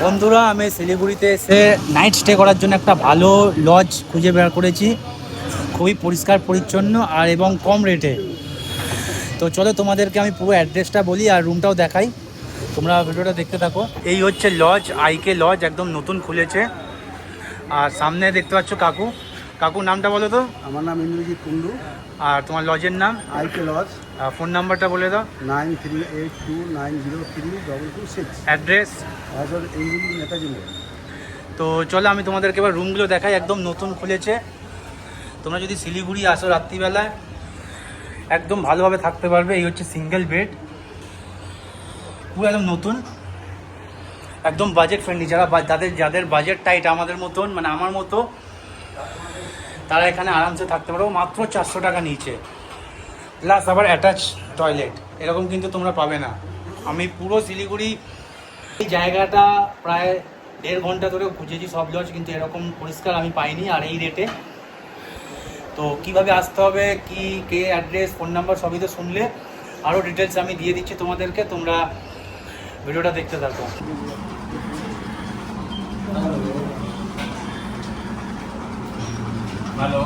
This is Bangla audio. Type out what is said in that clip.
বন্ধুরা, আমি শিলিগুড়িতে এসে নাইট স্টে করার জন্য একটা ভালো লজ খুঁজে বের করেছি, খুবই পরিষ্কার পরিচ্ছন্ন আর এবং কম রেটে। তো চলো তোমাদেরকে আমি পুরো অ্যাড্রেসটা বলি আর রুমটাও দেখাই, তোমরা ভিডিওটা দেখতে থাকো। এই হচ্ছে লজ, আইকে লজ, একদম নতুন খুলেছে। আর সামনে দেখতে পাচ্ছ কাকু। কাকুর নামটা বলো তো। আমার নাম ইন্দ্রজিৎ কুন্ডু। আর তোমার লজের নাম? আইকে লজ। ফোন নাম্বারটা বলে দাও। 9382903226। অ্যাড্রেস? নেতাজি মোড়। তো চলো আমি তোমাদেরকে এবার রুমগুলো দেখাই, একদম নতুন খুলেছে। তোমরা যদি শিলিগুড়ি আসো রাত্রিবেলায় একদম ভালোভাবে থাকতে পারবে। এই হচ্ছে সিঙ্গেল বেড, পুরো একদম নতুন, একদম বাজেট ফ্রেন্ডলি। যাদের বাজেট টাইট আমাদের মতন, মানে আমার মতো, তারা এখানে আরামসে থাকতে পারো। মাত্র 400 টাকা নিচে, প্লাস আবার অ্যাটাচ টয়লেট। এরকম কিন্তু তোমরা পাবে না। আমি পুরো শিলিগুড়ি এই জায়গাটা প্রায় 1.5 ঘন্টা ধরে খুঁজেছি সব লজ, কিন্তু এরকম পরিষ্কার আমি পাইনি আর এই রেটে। তো কিভাবে আসতে হবে, কি কে অ্যাড্রেস, ফোন নাম্বার সবই তো শুনলে। আরও ডিটেলস আমি দিয়ে দিচ্ছি তোমাদেরকে, তোমরা ভিডিওটা দেখতে থাকো। হ্যালো।